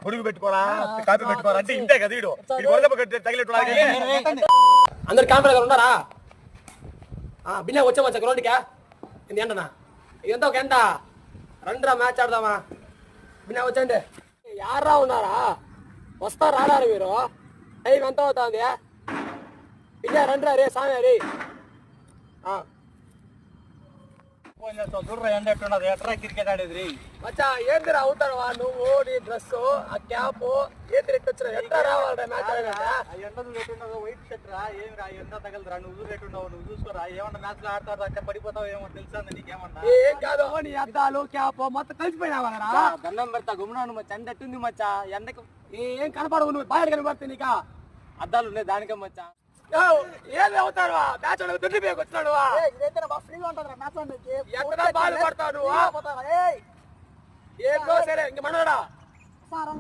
పొడుగు పెట్టుకోరా కాపీ పెట్టుకోరా అంటే ఇంతే కదా వీడు తగిలేట్టు అందరు కాంపడ ఉన్నారా బిన్నా వచ్చా మచ్చా గ్రౌండ్కా ఇది ఏంటనా ఎంత ఒక ఎంత రండిరా మ్యాచ్ ఆడదామా బిన్నా వచ్చండి యారా ఉన్నారా వస్తారు రాడారు మీరు టైం ఎంత అవుతుంది బిన్నా రండిరా రే సామె రే చూడరా ఎండ ఎట్టున్నది ఎట్రా క్రికెట్ ఆడేది మచ్చా ఏందిరా అవుతావా నువ్వు నీ డ్రెస్ ఆ క్యాప్ ఏంది వచ్చిన ఎట్లా రావాలరా మ్యాచ్ ఎండ ఎట్టున్నావు వైట్ షర్ట్ రా ఏమి రా ఎండ తగలరా నువ్వు ఎట్టున్నావు నువ్వు చూసుకోరా ఏమన్నా మ్యాచ్ లో ఆడతారు అంటే పడిపోతావు ఏమో తెలుసా నీకేమన్నా ఏం కాదు నీ అద్దాలు క్యాప్ మొత్తం కలిసిపోయినావా దండం పెడతా గుమ్మనాను మచ్చా ఎండ ఎట్టుంది మచ్చా ఎండకు ఏం కనపడవు నువ్వు బయట కనపడుతుంది నీకా అద్దాలు ఉన్నాయి దానికే మచ్చా ఏది అవుతాడు మ్యాచ్ దుడ్డు పేకు వచ్చినాడు ఎక్కడ బాధపడతావు నువ్వు ఏం సరే ఇంక మనడా